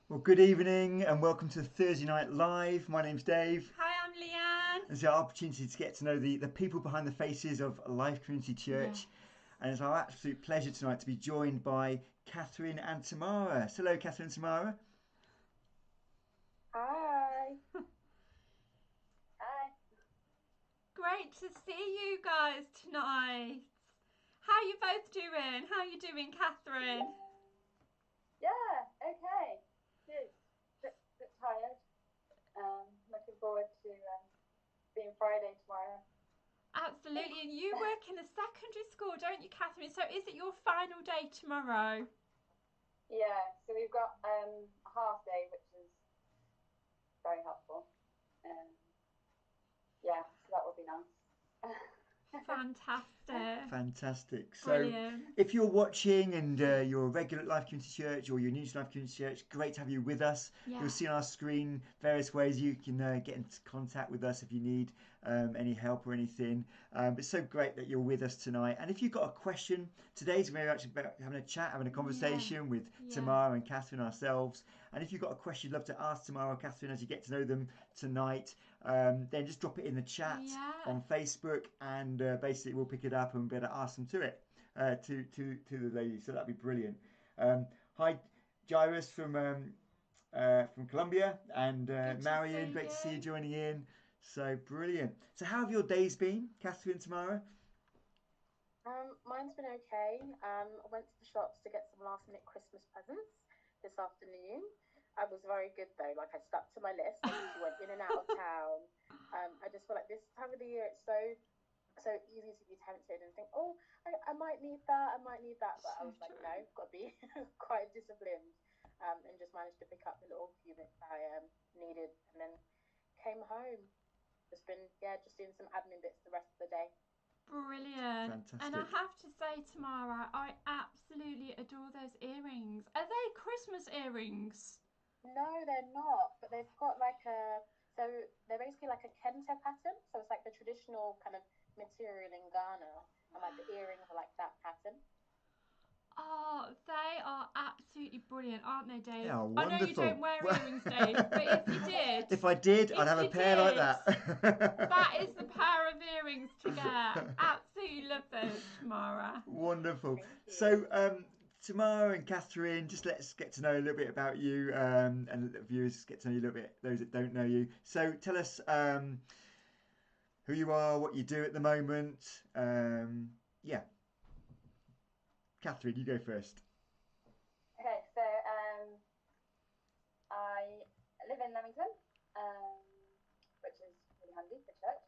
Well, good evening and welcome to Thursday Night Live. My name's Dave. Hi, I'm Leanne. It's our opportunity to get to know the people behind the faces of Life Community Church. Yes. And it's our absolute pleasure tonight to be joined by Cathryn and Tamara. So hello, Cathryn and Tamara. Hi. Hi. Great to see you guys tonight. How are you both doing? How are you doing, Cathryn? Yeah, okay. Good. Bit tired. Looking forward to being Friday tomorrow. Absolutely. And you work in a secondary school, don't you, Cathryn? So is it your final day tomorrow? Yeah, so we've got a half day, which is very helpful. Um, yeah, so that would be nice. Fantastic. Fantastic. So, Brilliant. if you're watching and you're a regular at Life Community Church or you're new to Life Community Church, great to have you with us. You'll Yeah. see on our screen various ways you can get into contact with us if you need any help or anything. It's so great that you're with us tonight. And if you've got a question, today's very much about having a chat, having a conversation with Yeah. Tamara and Cathryn ourselves. And if you've got a question you'd love to ask Tamara or Cathryn as you get to know them tonight, then just drop it in the chat on Facebook, and basically we'll pick it up and be able to ask them to it to the ladies. So that'd be brilliant. Hi, Jairus from Colombia, and Good to Marion. see Great to see you you. joining in. So brilliant. So how have your days been, Cathryn and Tamara? Mine's been okay. I went to the shops to get some last minute Christmas presents this afternoon. I was very good though. Like I stuck to my list. I literally went in and out of town. I just feel like this time of the year it's so easy to be tempted and think, oh, I might need that, I might need that. But I So was like, true. no, got to be quite disciplined, and just managed to pick up the little few bits I needed, and then came home. Just been, yeah, just doing some admin bits the rest of the day. Brilliant. And I Fantastic. have to say, Tamara, I absolutely adore those earrings. Are they Christmas earrings? No, they're not, but they've got like so they're basically like a kente pattern. So it's like the traditional kind of material in Ghana, and like the earrings are like that pattern. Oh, they are absolutely brilliant, aren't they, Dave? Yeah, I know you don't wonderful. wear Well, earrings, Dave, but if you did, if I did, I'd if have a you pair like did, that. that is the pair of earrings to get. Absolutely love those, Tamara. Wonderful. Thank you. So, Tamara and Cathryn, just let's get to know a little bit about you, and the viewers get to know you a little bit, those that don't know you. So, tell us who you are, what you do at the moment. Yeah, Cathryn, you go first. Okay, so I live in Leamington, um, which is really handy for church.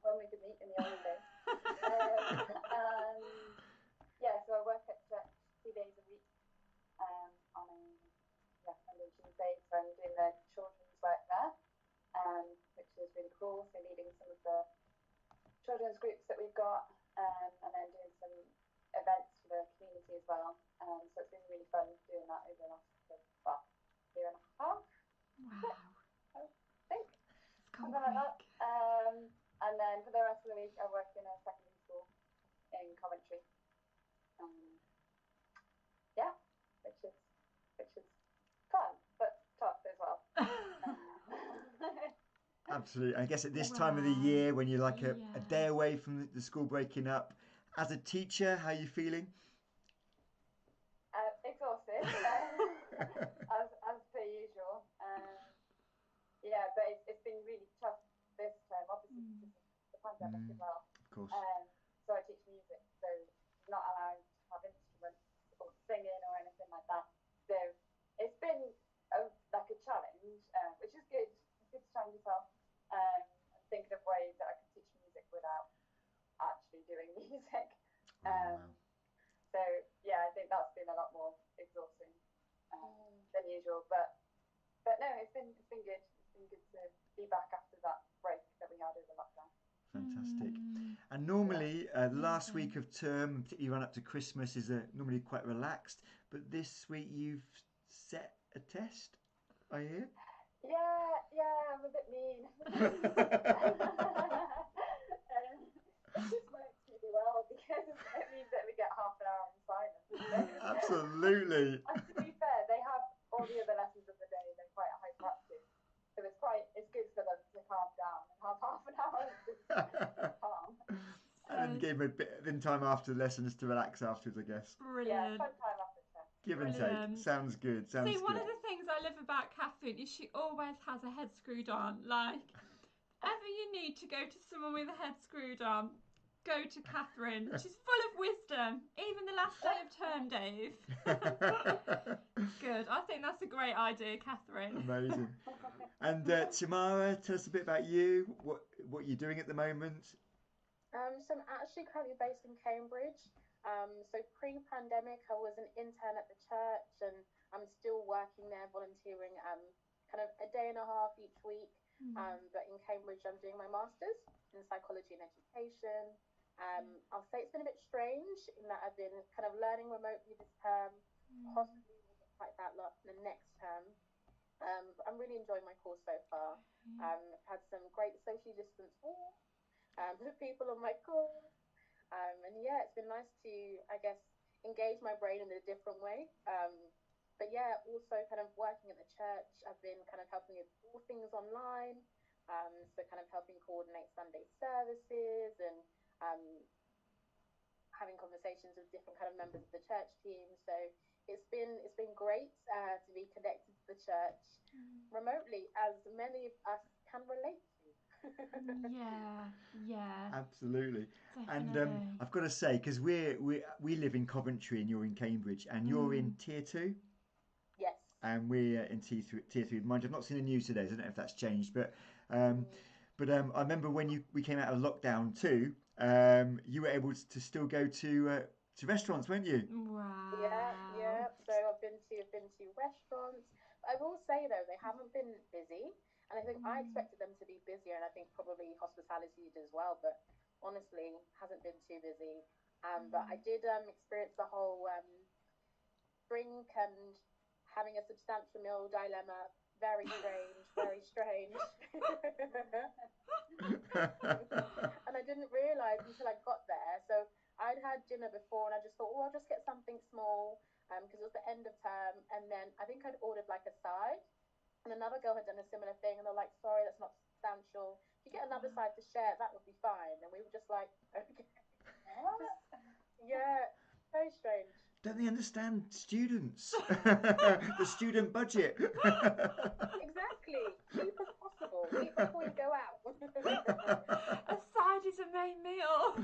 When we could meet in the olden days. And yeah, so I work at church 2 days a week, on a Monday and Tuesday. So I'm doing the children's work there, which is really cool. So leading some of the children's groups that we've got, and then doing some events for the community as well. So it's been really fun doing that over the last year and a half, Wow, I think, it's gone something like that. quick. And then for the rest of the week, I work in a secondary school in Coventry. Um, yeah, which is fun but tough as well. Absolutely. I guess at this time of the Wow, year, when you're like a yeah. day away from the school breaking up, as a teacher, how are you feeling? Exhausted, as per usual. Yeah, but it's been really tough this term, obviously Mm. because of the pandemic as Mm, well. of course. So I teach music, so not allowed to have instruments or singing or anything like that. So it's been like a challenge, which is good. It's good to challenge yourself, and thinking of ways that I can teach music without actually doing music. Oh, Um, wow. so yeah, I think that's been a lot more exhausting than usual. But no, it's been good. It's been good to be back after that break that we had over lockdown. Fantastic. Mm. And Yeah. normally, the last week Amazing. of term, particularly run up to Christmas, is normally quite relaxed. But this week you've set a test, I hear. Yeah, I'm a bit mean. It just works really well because it means that we get half an hour in silence. So, Absolutely. and to be fair, they have all the other lessons him a bit in time after the lesson just to relax afterwards, I guess. Brilliant. Fun time after test. Give and take. Sounds good. See, one of the things I love about Cathryn is she always has her head screwed on. Like, ever you need to go to someone with a head screwed on, go to Cathryn. She's full of wisdom, even the last day of term days. Good. I think that's a great idea, Cathryn. Amazing. And Tamara, tell us a bit about you. What you're doing at the moment. So I'm actually currently based in Cambridge. So pre-pandemic, I was an intern at the church, and I'm still working there, volunteering, kind of a day and a half each week. But in Cambridge, I'm doing my master's in psychology and education. I'll say it's been a bit strange in that I've been kind of learning remotely this term, possibly will get like that the next term. But I'm really enjoying my course so far. I've had some great socially distanced walks with people on my course. And yeah, it's been nice to, I guess, engage my brain in a different way. But yeah, also kind of working at the church, I've been kind of helping with all things online. So kind of helping coordinate Sunday services and having conversations with different kind of members of the church team. So it's been great to be connected to the church remotely, as many of us can relate to. Yeah. Absolutely. Definitely. And I've got to say, because we live in Coventry and you're in Cambridge, and you're in Tier 2. Yes. And we're in Tier 3. Mind you, I've not seen the news today, so I don't know if that's changed. But I remember when we came out of lockdown too, you were able to still go to restaurants, weren't you? Wow. Yeah. So I've been to restaurants. I will say though, they haven't been busy. And I think I expected them to be busier, and I think probably hospitality did as well. But honestly, hasn't been too busy. But I did experience the whole drink and having a substantial meal dilemma. Very strange, very strange. And I didn't realise until I got there. So I'd had dinner before, and I just thought, I'll just get something small because it was the end of term. And then I think I'd ordered like a side. And another girl had done a similar thing, and they're like, sorry, that's not substantial. If you get another side to share, that would be fine. And we were just like, okay. Yeah, very strange. Don't they understand students? The student budget. Exactly. Cheap as possible. Eat before you go out. A side is a main meal.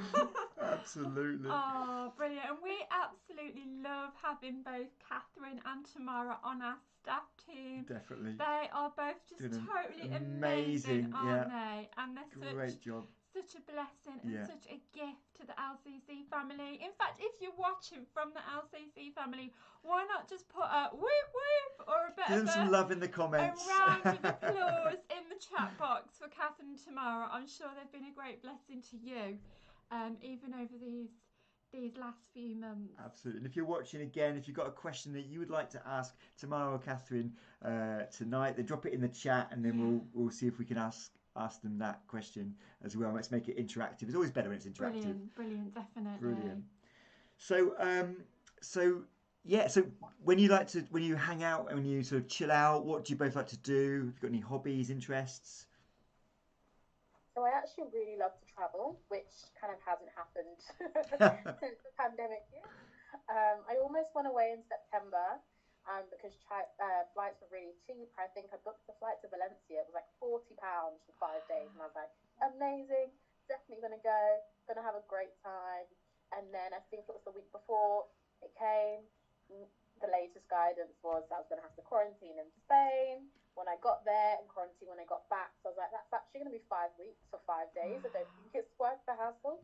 Absolutely. Oh, brilliant. And we absolutely love having both Cathryn and Tamara on our staff team. Definitely. They are both just totally amazing, aren't they? And they're great job. Such a blessing and such a gift to the LCC family. In fact, if you're watching from the LCC family, why not just put a whoop whoop or a bit Give them some love in the comments. A round of applause in the chat box for Cathryn and Tamara. I'm sure they've been a great blessing to you, even over these last few months. Absolutely. And if you're watching again, if you've got a question that you would like to ask Tamara or Cathryn tonight, then drop it in the chat, and then we'll see if we can ask them that question as well. Let's make it interactive. It's always better when it's interactive. Brilliant, definitely. Brilliant. So when you hang out and when you sort of chill out, what do you both like to do? Have you got any hobbies, interests? So I actually really love to travel, which kind of hasn't happened since the pandemic hit. I almost went away in September because flights were really cheap. I think I booked the flight to Valencia. It was like £40 for 5 days, and I was like, amazing, definitely going to go, going to have a great time. And then I think it was the week before it came, the latest guidance was I was going to have to quarantine in Spain when I got there and quarantine when I got back. So I was like, that's actually going to be 5 weeks or 5 days. I don't think it's worth the hassle.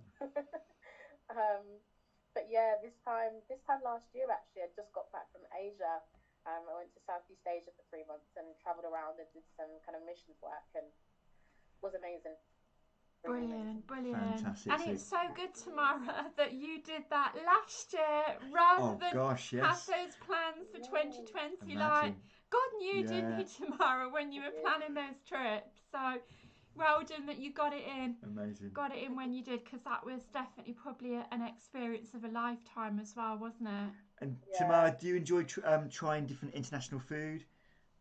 But yeah, this time last year, actually, I just got back from Asia. I went to Southeast Asia for 3 months and traveled around and did some kind of missions work, and was amazing. Brilliant. Fantastic. And it's so good, Tamara, that you did that last year rather than have those plans for 2020. Imagine. Like, God knew, didn't he, Tamara, when you were planning those trips? So well done that you got it in. Amazing. Got it in when you did, because that was definitely probably an experience of a lifetime as well, wasn't it? And Tamara, do you enjoy trying different international food?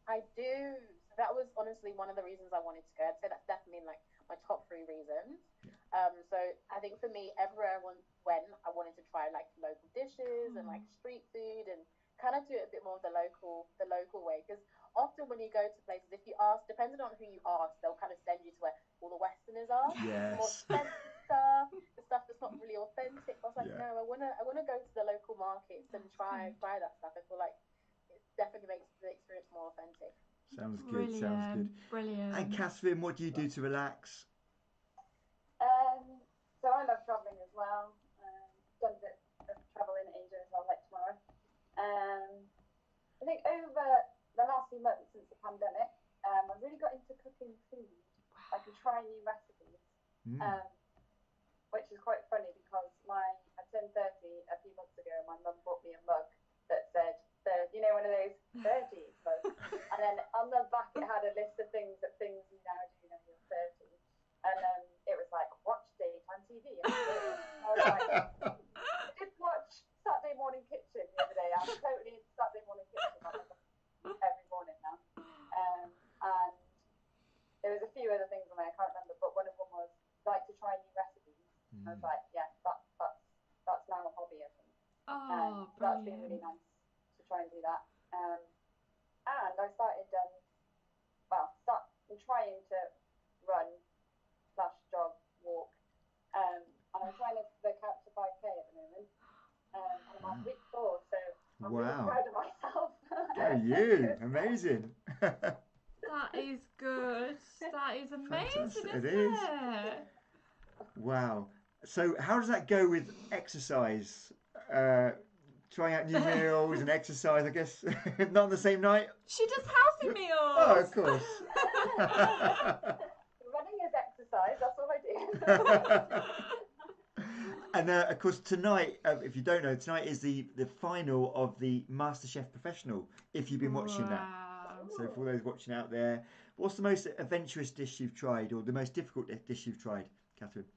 I do. That was honestly one of the reasons I wanted to go. I'd say that's definitely like my top three reasons. Yeah. So I think for me, everywhere I wanted to try like local dishes and like street food and kind of do it a bit more of the local way. Because often when you go to places, if you ask, depending on who you ask, they'll kind of send you to where all the Westerners are, the more Yes. expensive stuff, the stuff that's not really authentic. But I was like, Yeah. no, I wanna go to the local markets and try that stuff. I feel like it definitely makes the experience more authentic. Sounds good. Sounds good. Brilliant, brilliant. And Cathryn, what do you do to relax? So I love travelling as well. Done a bit of travel in Asia as well, like tomorrow. I think over the last few months since the pandemic, I've really got into cooking food, like and trying new recipes, Mm. which is quite funny because I turned 30 a few months ago and my mum bought me a mug that said, one of those 30 mugs. And then on the back it had a list of things you now do when you're 30. And it was like, watch daytime TV. And I was like, I did watch Saturday Morning Kitchen the other day. I'm totally into Saturday Morning Kitchen every morning now. And there was a few other things on there, I can't remember, but one of them was like to try new recipes. I was like, yeah, that's now a hobby of me. Oh, That's been really nice to try and do that. And I started, I'm trying to run / jog, walk, and I'm trying to look out to 5K at the moment. And I'm on week 4, so I'm really proud of myself. Go you! Amazing. That is good. That is amazing, Fantastic. isn't It is. it? Wow. So how does that go with exercise? Trying out new meals and exercise, I guess. Not on the same night? She does healthy meals. Oh, of course. Running is exercise, that's all I do. And of course tonight, if you don't know, tonight is the final of the MasterChef Professional, if you've been watching that. So for those watching out there, what's the most adventurous dish you've tried, or the most difficult dish you've tried, Cathryn?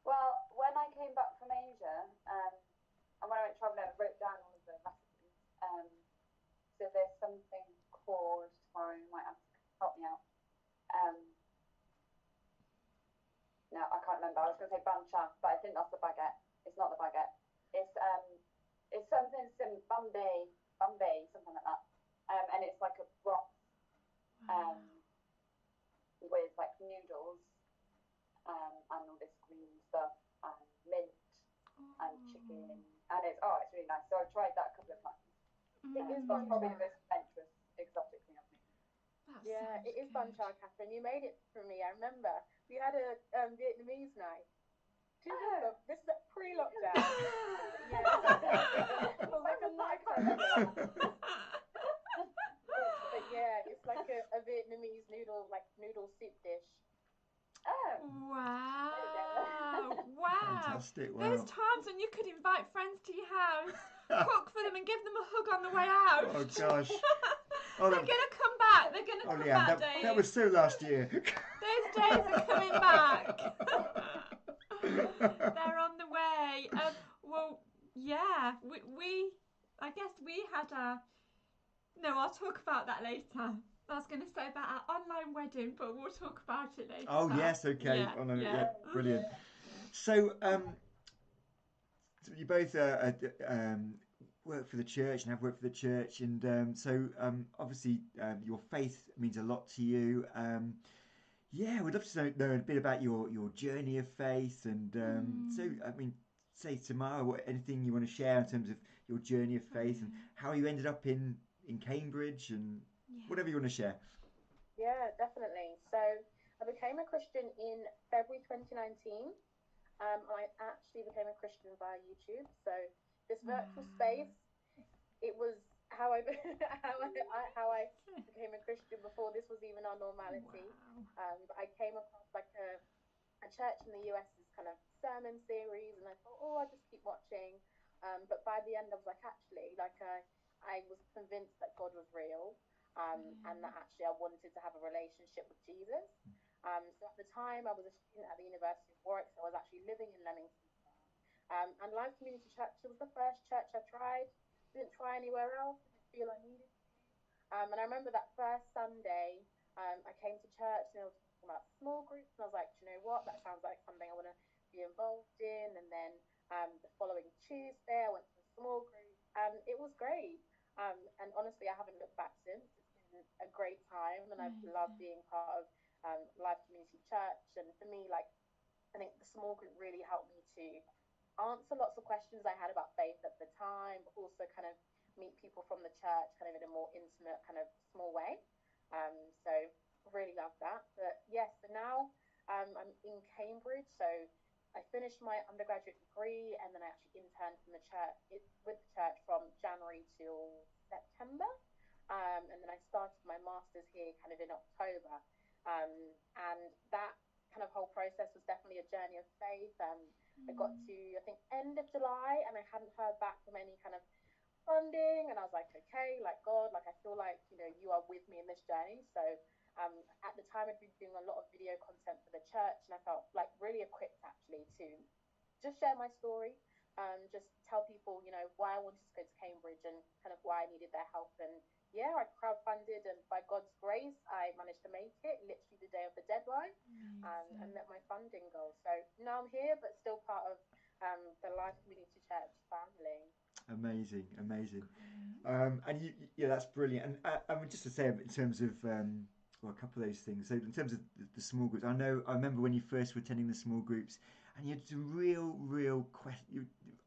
Well, when I came back from Asia, and when I went travelling, I wrote down all of the recipes. So there's something called, tomorrow you might have to help me out. No, I can't remember. I was going to say bancha, but I think that's the baguette. It's not the baguette. It's something Bombay, something like that. And it's like a broth with like noodles and all this green stuff and mint and chicken, and it's really nice. So I've tried that a couple of times. That's probably the most adventurous exotic thing I've made. It is bancha, Cathryn. You made it for me. I remember we had a Vietnamese night. Do you remember? This is pre-lockdown. It was like a lifetime. But yeah, it's like a Vietnamese noodle soup dish. Wow. Wow. Fantastic. Wow. Those times when you could invite friends to your house, cook for them and give them a hug on the way out. Oh gosh. They're going to come back. They're going to come back, Dave. That was so last year. Those days are coming back. They're on the way. Well, yeah, I guess we had no, I'll talk about that later. I was going to say about our online wedding, but we'll talk about it later. Oh, yes, okay. Yeah, brilliant. So, you both work for the church and have worked for the church, and so obviously your faith means a lot to you. Yeah, we'd love to know a bit about your journey of faith, and so I mean, say Tamara, anything you want to share in terms of your journey of faith and how you ended up in Cambridge, and whatever you want to share. Yeah, definitely. So I became a Christian in February 2019. I actually became a Christian via YouTube. So this virtual space, it was how I how I became a Christian before this was even our normality. But I came across like a church in the US's kind of sermon series, and I thought, I'll just keep watching. But by the end, I was like, actually, I was convinced that God was real, and that actually I wanted to have a relationship with Jesus. So at the time, I was a student at the University of Warwick, so I was actually living in Leamington. And Life Community Church was the first church I tried. Didn't try anywhere else. Didn't feel I needed to. And I remember that first Sunday, I came to church and there was asking about small groups, and I was like, do you know what? That sounds like something I want to be involved in. And then the following Tuesday, I went to a small group, and it was great. And honestly, I haven't looked back since. It's been a great time, and I've loved Amazing. being part of Life Community Church. And for me, like, I think the small group really helped me to answer lots of questions I had about faith at the time, but also kind of meet people from the church kind of in a more intimate, kind of small way. So really love that. But yes, so now I'm in Cambridge. So I finished my undergraduate degree, and then I actually interned from the church with the church from January till September. And then I started my master's here kind of in October. Um, and that kind of whole process was definitely a journey of faith. I got to, I think, end of July, and I hadn't heard back from any kind of funding. And I was like, okay, like, God, like, I feel like, you are with me in this journey. So at the time, I'd been doing a lot of video content for the church, and I felt like really equipped actually to just share my story, just tell people, why I wanted to go to Cambridge and kind of why I needed their help. And yeah, I crowdfunded, and by God's grace, I managed to make it literally the day of the deadline, and met my funding goal. So now I'm here, but still part of the Life Community Church family. Amazing, amazing. And yeah, that's brilliant. And I mean, just to say, in terms of well, a couple of those things. So in terms of the small groups, I remember when you first were attending the small groups, and you had some real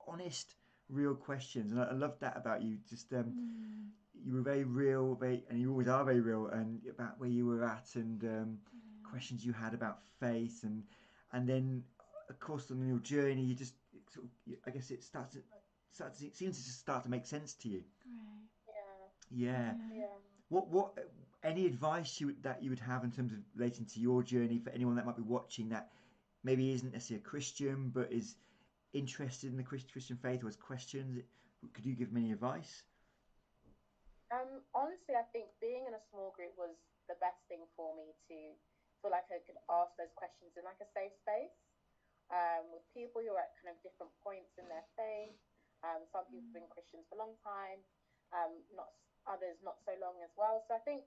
honest, real questions, and I loved that about you. Just you were very real, and you always are very real, and about where you were at, and questions you had about faith, and then of course on your journey, you just sort of, I guess it it seems to start to make sense to you. Yeah. Yeah. What any advice that you would have in terms of relating to your journey for anyone that might be watching that maybe isn't necessarily a Christian but is interested in the Christian faith or has questions? Could you give them any advice? Honestly, I think being in a small group was the best thing for me to feel like I could ask those questions in like a safe space, with people who are at kind of different points in their faith. Some people have been Christians for a long time, not others not so long as well. So I think,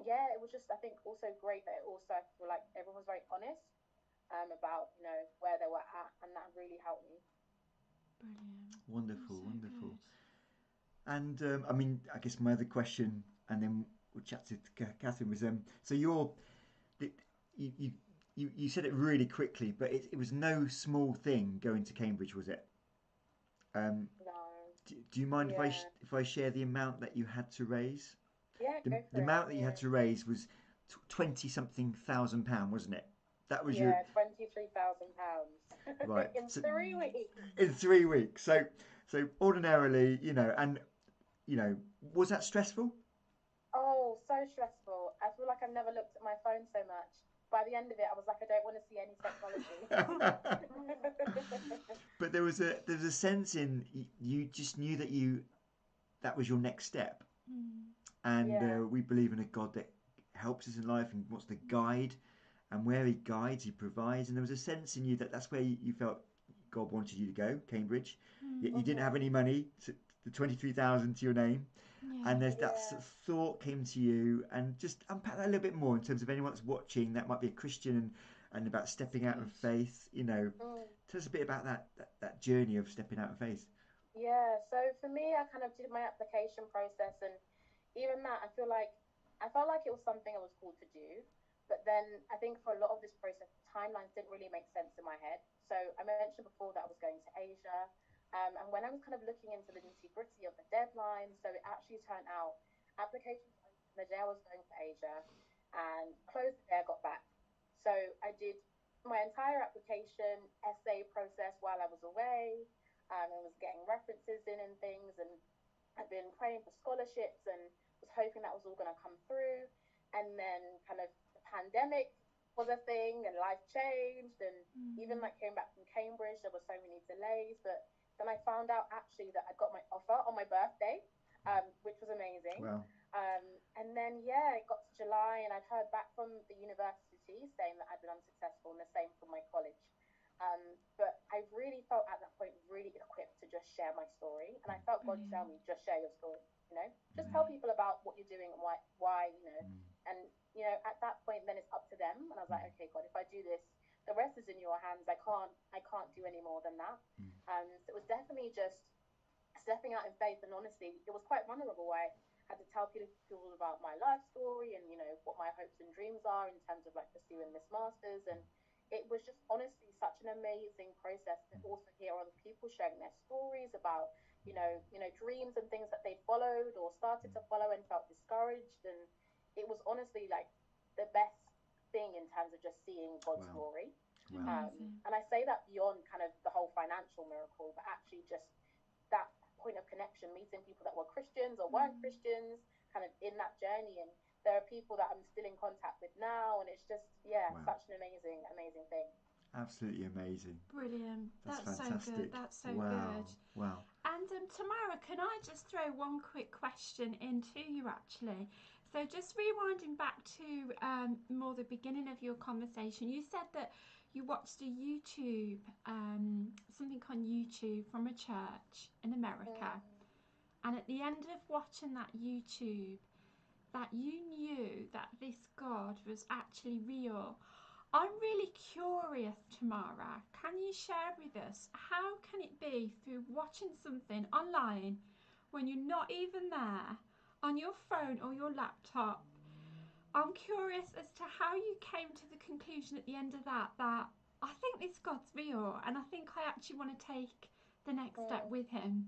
yeah, it was just, I think, also great that it also, I feel like everyone was very honest about where they were at, and that really helped me. Brilliant. Wonderful, So wonderful. good. And I mean, I guess my other question, and then we'll chat to Cathryn, was so you, you you said it really quickly, but it was no small thing going to Cambridge, was it? Um, No. do you mind Yeah. if I share the amount that you had to raise? Yeah, The, go the for it. amount that you had Yeah. to raise was 20 something thousand pound, wasn't it? That was your Yeah, £23,000 right. in So 3 weeks. in 3 weeks. So ordinarily, and was that stressful? Oh, so stressful. I feel like I've never looked at my phone so much. By the end of it, I was like, I don't want to see any technology. But there was a sense in you just knew that was your next step, and Yeah, we believe in a God that helps us in life and wants to guide, and where He guides, He provides, and there was a sense in you that that's where you felt God wanted you to go, Cambridge. Yet you didn't have any money, the 23,000 to your name, and there's that yeah, thought came to you, and just unpack that a little bit more in terms of anyone that's watching that might be a Christian and about stepping out in faith. mm, Tell us a bit about that journey of stepping out in faith. yeah. So for me, I kind of did my application process, and even that, I felt like it was something I was called to do. But then I think for a lot of this process, the timelines didn't really make sense in my head. So I mentioned before that I was going to Asia. And when I was kind of looking into the nitty gritty of the deadline, so it actually turned out applications opened the day I was going to Asia and closed the day I got back. So I did my entire application essay process while I was away. I was getting references in and things, and I'd been praying for scholarships and was hoping that was all going to come through. And then kind of the pandemic was a thing, and life changed. And even like came back from Cambridge, there were so many delays. But then I found out actually that I got my offer on my birthday, which was amazing. Well, And then, yeah, it got to July, and I'd heard back from the university saying that I'd been unsuccessful, and the same from my college. But I really felt at that point really equipped to just share my story, and I felt God tell me just share your story. Just tell people about what you're doing and why, and at that point, then it's up to them. And I was like, okay, God, if I do this, the rest is in your hands. I can't do any more than that. So it was definitely just stepping out in faith. And honestly, it was quite vulnerable. I had to tell people about my life story and, you know, what my hopes and dreams are in terms of like pursuing this master's. And it was just honestly such an amazing process to also hear other people sharing their stories about, you know, dreams and things that they'd followed or started to follow and felt discouraged. And it was honestly like the best thing in terms of just seeing God's glory. And I say that beyond kind of the whole financial miracle, but actually just that point of connection, meeting people that were Christians or weren't Christians, kind of in that journey. And there are people that I'm still in contact with now, and it's just such an amazing thing. Absolutely amazing. Brilliant. That's fantastic. So good. That's so good. Wow. And Tamara, can I just throw one quick question into you actually? So just rewinding back to more the beginning of your conversation, you said that you watched a YouTube, something on YouTube from a church in America. And at the end of watching that YouTube, that you knew that this God was actually real. I'm really curious, Tamara, can you share with us, how can it be through watching something online when you're not even there, on your phone or your laptop? I'm curious as to how you came to the conclusion at the end of that I think this God's real and I think I actually want to take the next step with him.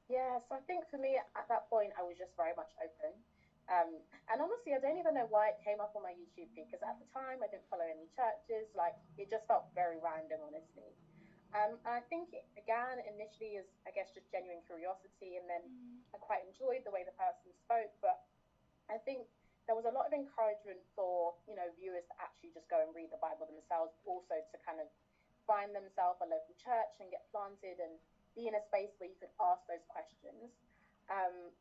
Yeah, so I think for me at that point, I was just very much open. And honestly, I don't even know why it came up on my YouTube feed, because at the time I didn't follow any churches. Like, it just felt very random, honestly. And I think it began initially as, I guess, just genuine curiosity, and then I quite enjoyed the way the person spoke. But I think there was a lot of encouragement for, you know, viewers to actually just go and read the Bible themselves, but also to kind of find themselves a local church and get planted and be in a space where you could ask those questions.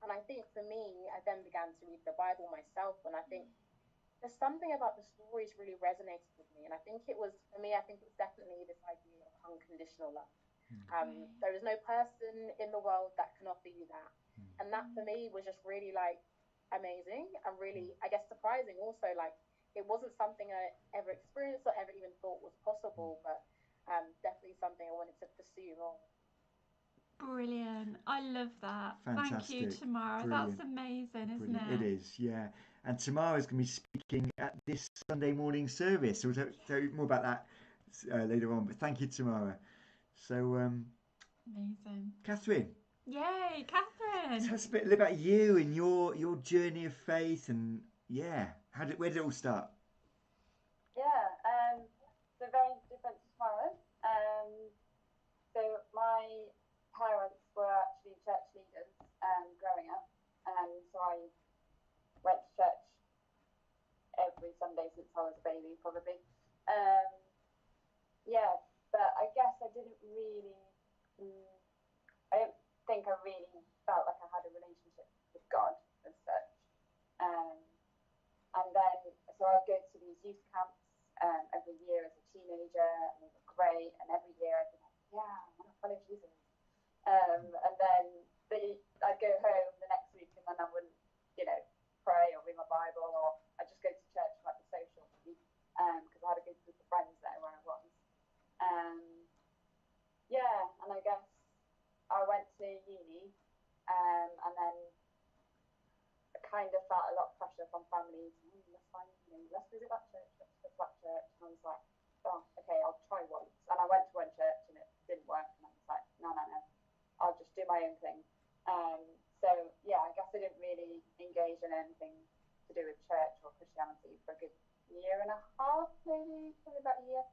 And I think for me, I then began to read the Bible myself, and I think there's something about the stories really resonated with me. And I think it was, for me, I think it was definitely this idea of unconditional love. There is no person in the world that can offer you that. And that for me was just really like amazing and really, I guess, surprising also. Like, it wasn't something I ever experienced or ever even thought was possible, but definitely something I wanted to pursue more. Brilliant. I love that. Fantastic. Thank you, Tamara. Brilliant. That's amazing, isn't Brilliant. It is, yeah. And Tamara's going to be speaking at this Sunday morning service. So we'll tell you more about that later on. But thank you, Tamara. So, amazing. Cathryn. Yay, Cathryn. Tell us a bit about you and your journey of faith, and where did it all start? So very different to Tamara. So my parents were actually church leaders growing up, so I went to church every Sunday since I was a baby, probably. But I guess I didn't really. I don't think I really felt like I had a relationship with God as such. And then, so I would go to these youth camps every year as a teenager, and they were great. And every year I'd be like, I want to follow Jesus. And then I'd go home the next week, and then I wouldn't, pray or read my Bible, or I'd just go to church for like the social week, because I had a good group of friends there where I was. And I guess I went to uni, and then I kind of felt a lot of pressure from family. Let's visit that church, let's go to that church. And I was like, oh, okay, I'll try once. And I went to one church and it didn't work. And I was like, no, I'll just do my own thing. I guess I didn't really engage in anything to do with church or Christianity for a good year and a half, maybe about a year.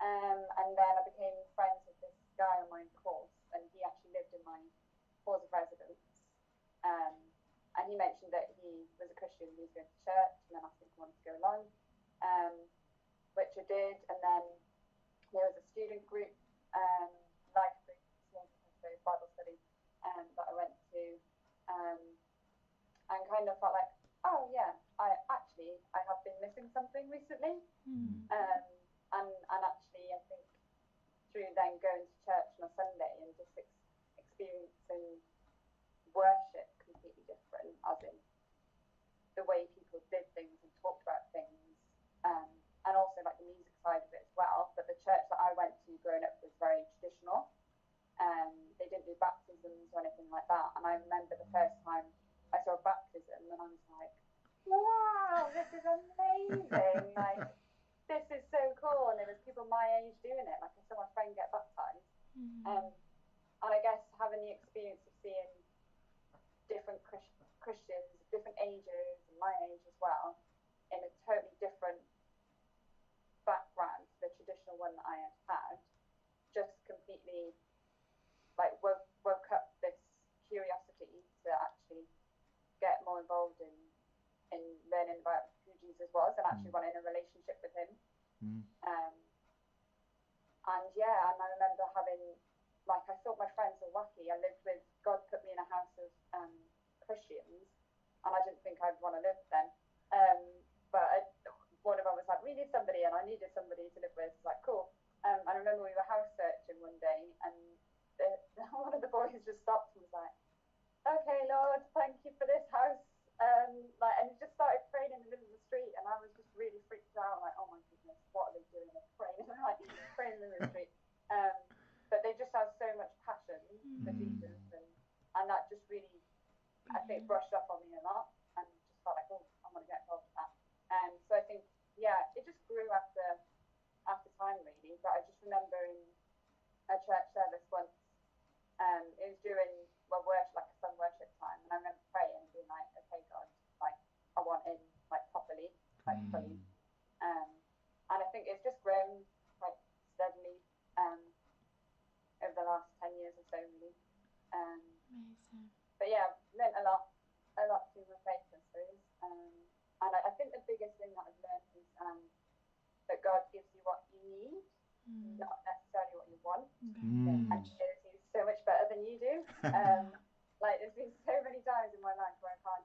And then I became friends with this guy on my course, and he actually lived in my course of residence. And he mentioned that he was a Christian, he was going to church, and then asked me if I wanted to go along, which I did. And then there was a student group, life group, small Bible study, that I went to, and kind of felt like, oh yeah, I have been missing something recently. And actually I think through then going to church on a Sunday and just experiencing worship completely different, as in the way people did things and talked about things, I went to growing up was very traditional. They didn't do baptisms or anything like that. And I remember the first time I saw a baptism, and I was like, wow, this is amazing. Like, this is so cool. And there was people my age doing it. Like, I saw my friend get baptized. And I guess having the experience of seeing different Christians, different ages, and my age as well, in a totally different background to the traditional one that I had had, just completely like woke up this curiosity to actually get more involved in learning about who Jesus was and actually wanting a relationship with him. And yeah, and I remember having, like, I thought my friends were wacky. I lived with, God put me in a house of Christians, and I didn't think I'd want to live with them. One of them was like, we need somebody, and I needed somebody to live with. It's like, cool. I remember we were house searching one day, and one of the boys just stopped and was like, okay, Lord, thank you for this house. And he just started praying in the middle of the street, and I was just really freaked out, like, oh my goodness, what are they doing? They're praying, like, praying in the middle of the street. But they just have so much passion for Jesus, and that just really, I think, brushed up on me a lot, and just felt like, oh, I want to get involved with that. So I think, yeah, it just grew after time, really. But I just remember in a church service once, it was during worship, like a sun worship time, and I remember praying and being like, okay, God, like, I want in, like, properly, like, fully. And I think it's just grown, like, steadily over the last 10 years or so, really. Amazing. But yeah, I've learned a lot through my faith, I suppose. And I think the biggest thing that I've learned is that God gives you what you need, not necessarily what you want. And He knows you so much better than you do. Like, there's been so many times in my life where I've had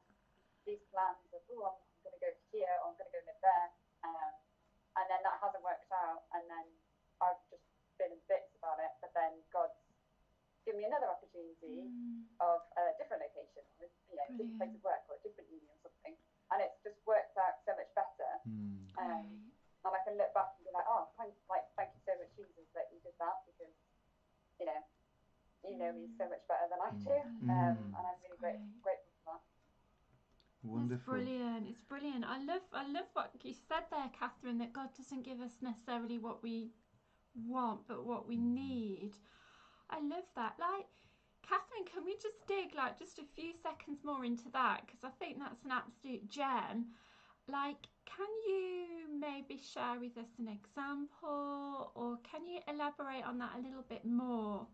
these plans of, oh, I'm going to go here, or I'm going to go live there. And then that hasn't worked out, and then I've just been in bits about it. But then God's given me another opportunity of a different location, or a different place of work, or a different uni or something. And it's just worked out so much better. And I can look back and be like, oh, thank you so much, Jesus, that you did that, because you know me so much better than I do. And I'm really grateful for that. Wonderful. It's brilliant. It's brilliant. I love what you said there, Cathryn, that God doesn't give us necessarily what we want, but what we need. I love that. Like, Cathryn, can we just dig like just a few seconds more into that? Because I think that's an absolute gem. Like, can you maybe share with us an example, or can you elaborate on that a little bit more?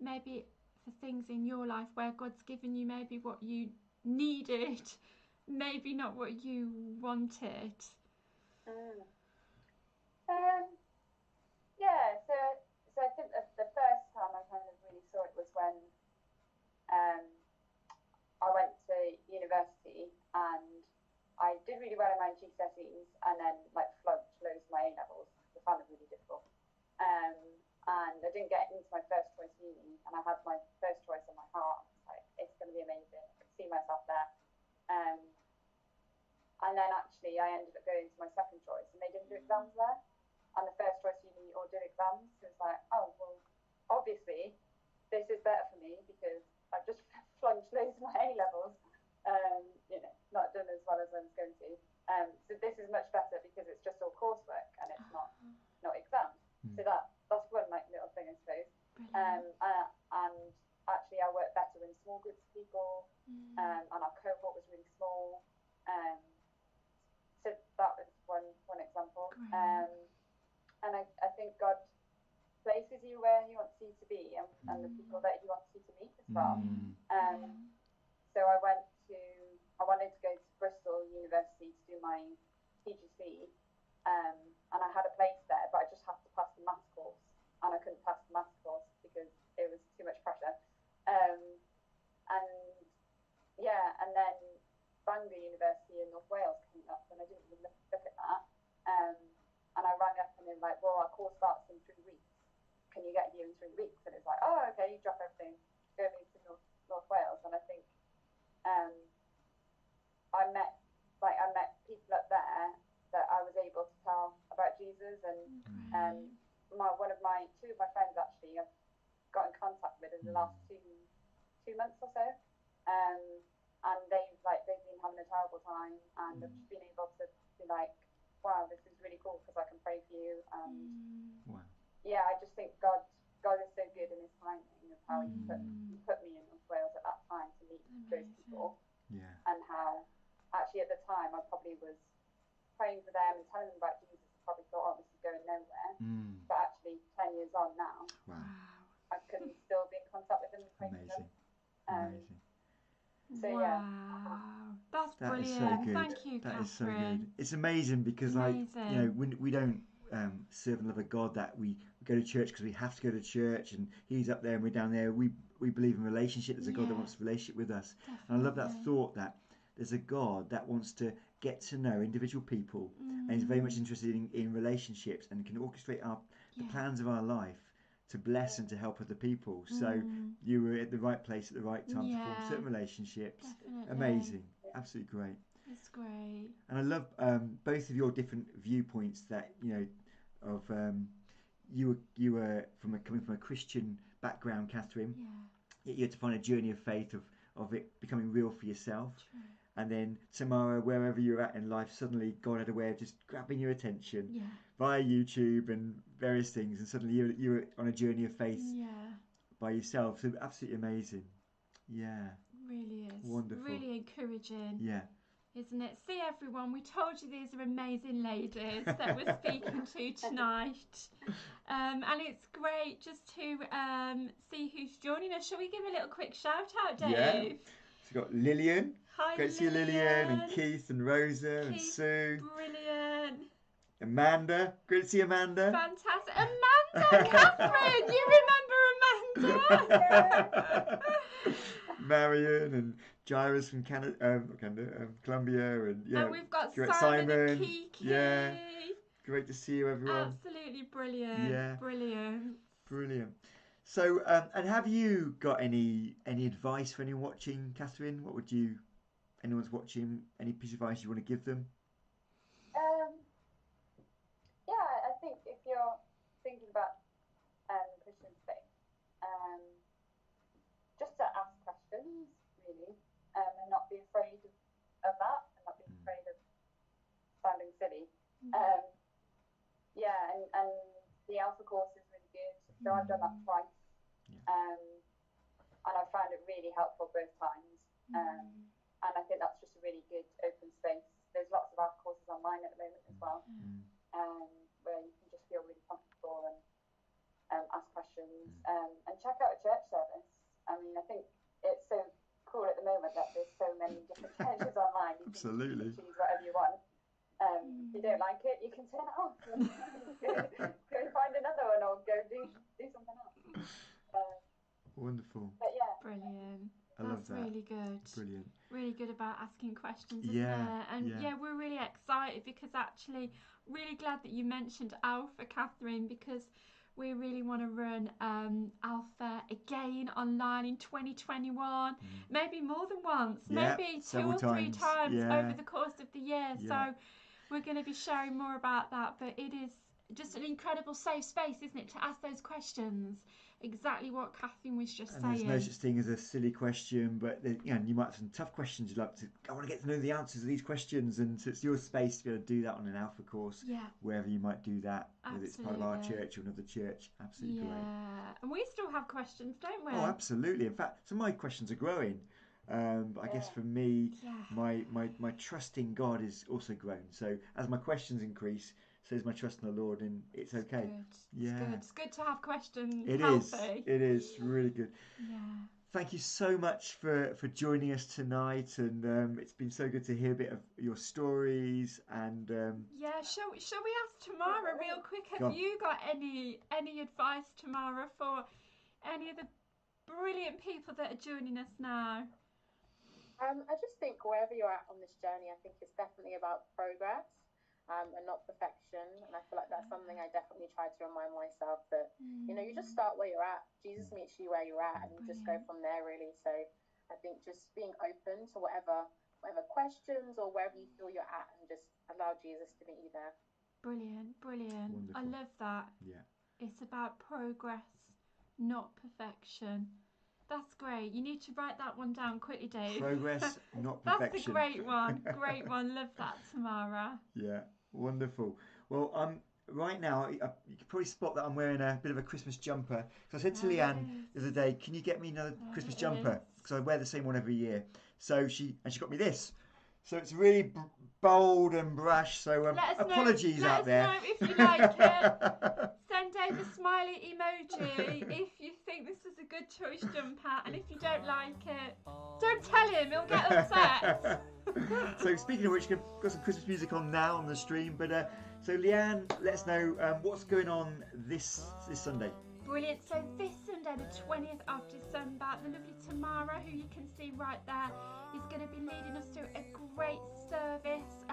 Maybe for things in your life where God's given you maybe what you needed, maybe not what you wanted. Yeah, so I think the first time I kind of really saw it was when I went to university, and I did really well in my GCSEs, and then like flunked loads of my A levels. I found it really difficult. And I didn't get into my first choice uni, and I had my first choice in my heart. I was like, it's going to be amazing. I could see myself there. And then actually I ended up going to my second choice, and they didn't do exams there. And the first choice uni all did exams. So it's like, oh, well, obviously this is better for me, because I've just flunked loads of my A levels, not done as well as I was going to. So this is much better, because it's just all coursework and it's not exams. So that's one like little thing, I suppose. And actually I worked better in small groups of people, and our cohort was really small. So that was one example. And I think God places you where He wants you to be, and the people that He wants you to meet as well. So I wanted to go to Bristol University to do my PGC, and I had a place there, but I just had to pass the maths course, and I couldn't pass the maths course because it was too much pressure. And then Bangor University in North Wales came up, and I didn't even look at that. And I rang up, and they were like, well, our course starts in 3 weeks. Can you get here in 3 weeks? And it's like, oh, okay, you drop everything, go move to North Wales. And I think I met people up there that I was able to tell about Jesus, and one of my two of my friends actually I've got in contact with in the last two months or so, and they've been having a terrible time, and I've just been able to be like, wow, this is really cool because I can pray for you, and Wow. yeah, I just think God is so good in His timing of how He put me in Wales at that time to meet those people, and how actually at the time I probably was praying for them and telling them about Jesus. I probably thought, oh, this is going nowhere, but actually 10 years on now, I can still be in contact with them and pray for them. Amazing. So wow. yeah, That's brilliant. Is so good. Thank you, That Cathryn. is so good. It's amazing because we don't serve and love a God that we go to church because we have to go to church and He's up there and we're down there. We believe in relationship. There's a God that wants a relationship with us. Definitely. And I love that thought that there's a God that wants to get to know individual people and is very much interested in relationships and can orchestrate the plans of our life to bless and to help other people. So you were at the right place at the right time to form certain relationships. Definitely. Amazing. Absolutely great. It's great. And I love both of your different viewpoints that, of you were coming from a Christian background, Cathryn. Yeah. Yet you had to find a journey of faith of it becoming real for yourself. True. And then Tamara, wherever you're at in life, suddenly God had a way of just grabbing your attention via YouTube and various things, and suddenly you were on a journey of faith by yourself. So absolutely amazing. Yeah. It really is. Wonderful. Really encouraging. Yeah. Isn't it? See, everyone, we told you these are amazing ladies that we're speaking to tonight. And it's great just to see who's joining us. Shall we give a little quick shout out, Dave? Yeah. So we've got Lillian. Hi, great to see Lillian and Keith and Rosa and Sue. Brilliant. Amanda. Great to see Amanda. Fantastic. Amanda, Cathryn, you remember Amanda? Marion and Jairus from Colombia, and we've got Simon and Kiki. Yeah, great to see you, everyone. Absolutely brilliant. Yeah, brilliant. So, and have you got any advice for anyone watching, Cathryn? Anyone's watching? Any piece of advice you want to give them? Yeah, I think if you're thinking about Christian faith, just to ask questions, really, and not be afraid of that, and not be afraid of sounding silly. Yeah, and the Alpha course is really good. So I've done that twice, and I found it really helpful both times. And I think that's just a really good open space. There's lots of Alpha courses online at the moment as well, where you can just feel really comfortable and ask questions, and check out a church service. I mean, I think it's so cool at the moment that there's so many different churches online. You Absolutely. can choose whatever you want. If you don't like it, you can turn it off. go find another one or go do something else. Wonderful. But yeah. Brilliant. I love that. Really good. Brilliant. Really good about asking questions, isn't it? And we're really excited because actually, really glad that you mentioned Alpha, Cathryn, because we really want to run Alpha again online in 2021, maybe more than once, maybe 2 or 3 times over the course of the year. So we're going to be sharing more about that, but it is just an incredible safe space, isn't it, to ask those questions. Exactly what Cathryn was just saying. There's no such thing as a silly question, but you might have some tough questions you'd like to. I want to get to know the answers of these questions, and so it's your space to be able to do that on an Alpha course. Yeah. Wherever you might do that, whether it's part of our Absolutely. church or another church. Absolutely great. Yeah, and we still have questions, don't we? Oh, absolutely. In fact, some of my questions are growing. But I guess for me, my trust in God is also grown. So as my questions increase, so is my trust in the Lord, and it's okay. It's good to have questions. It is really good. Yeah. Thank you so much for joining us tonight, and it's been so good to hear a bit of your stories. And shall we ask Tamara real quick? Have you got any advice, Tamara, for any of the brilliant people that are joining us now? I just think wherever you're at on this journey, I think it's definitely about progress. And not perfection. And I feel like that's something I definitely try to remind myself that, you just start where you're at. Jesus meets you where you're at, and you just go from there, really. So I think just being open to whatever questions or wherever you feel you're at, and just allow Jesus to meet you there. Brilliant. Wonderful. I love that. Yeah. It's about progress, not perfection. That's great. You need to write that one down quickly, Dave. Progress, not perfection. That's a great one. Great one. Love that, Tamara. Yeah, wonderful. Well, right now, you can probably spot that I'm wearing a bit of a Christmas jumper. So I said to Leanne the other day, can you get me another Christmas jumper? Because I wear the same one every year. So she got me this. So it's really bold and brash. So apologies out there. Let us know if you like it. Send Dave a smiley emoji if you think this is a good choice jumper, and if you don't like it, don't tell him. He'll get upset. So speaking of which, we've got some Christmas music on now on the stream. But so Leanne, let us know what's going on this Sunday. Brilliant. So this Sunday, the 20th of December, the lovely Tamara, who you can see right there, is going to be leading us through a great service.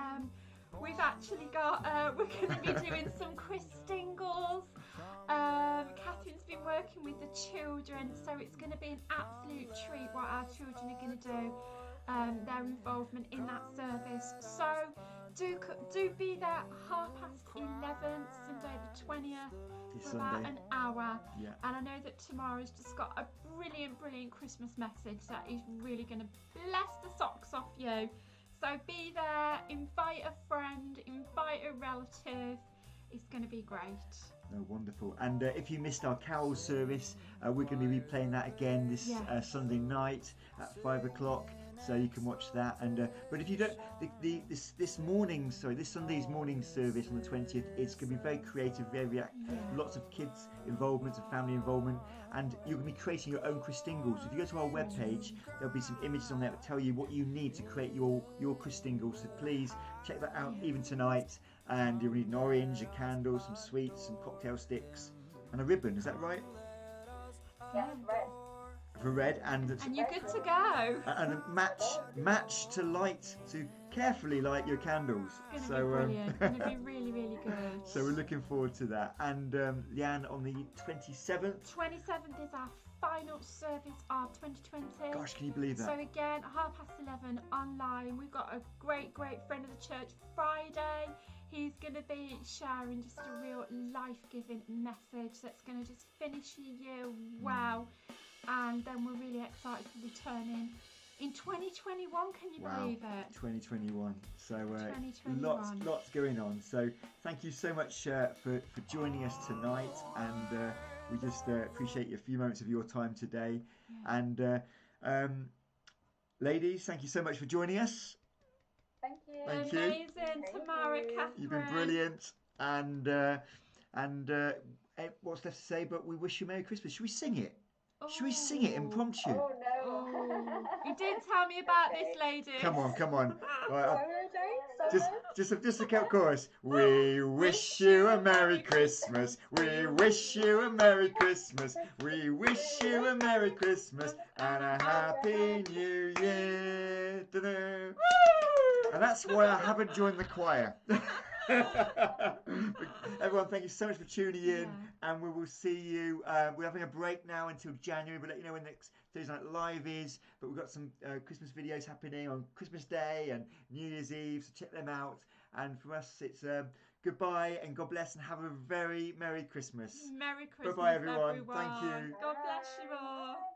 We've actually got, we're going to be doing some Christingles. Cathryn's been working with the children, so it's going to be an absolute treat what our children are going to do, their involvement in that service. So do be there at 11:30, Sunday the 20th, for about an hour. Yeah. And I know that Tamara's just got a brilliant Christmas message that is really going to bless the socks off you. So be there, invite a friend, invite a relative. It's going to be great. Oh, wonderful. And if you missed our carol service, we're going to be replaying that again this Sunday night at 5 o'clock. So you can watch that. And but if you don't, this Sunday's morning service on the 20th, it's going to be very creative, lots of kids involvement and family involvement, and you're going to be creating your own Christingles. So if you go to our webpage, there'll be some images on there that tell you what you need to create your Christingles. So please check that out even tonight. And you'll need an orange, a candle, some sweets, some cocktail sticks, and a ribbon. Is that right? Yeah, red. For red, and you're good to go. And a match to carefully light your candles. It's going to be brilliant. It's going to be really, really good. So we're looking forward to that. And Leanne, on the 27th. 27th is our final service of 2020. Gosh, can you believe that? So again, 11:30 online. We've got a great friend of the church, Friday. He's going to be sharing just a real life-giving message that's going to just finish your year wow. And then we're really excited to return in 2021. Can you believe it? 2021. So 2021. lots going on. So thank you so much for joining us tonight, and we just appreciate a few moments of your time today. Yeah. And ladies, thank you so much for joining us. Thank you. Thank you. Amazing, Tamara, Cathryn. You've been brilliant. And what's left to say? But we wish you Merry Christmas. Should we sing it? Should we sing it impromptu? Oh no! You didn't tell me about this, lady. Come on. Right, just a chorus. We wish you a Merry Christmas. We wish you a Merry Christmas. We wish you a Merry Christmas and a Happy New Year. Da-da. And that's why I haven't joined the choir. Everyone, thank you so much for tuning in, and we will see you. We're having a break now until January. We'll let you know when next Thursday Night Live is, but we've got some Christmas videos happening on Christmas Day and New Year's Eve, so check them out. And for us, it's goodbye and God bless, and have a very Merry Christmas. Merry Christmas, Bye-bye, everyone. everyone. Thank you. God bless you all.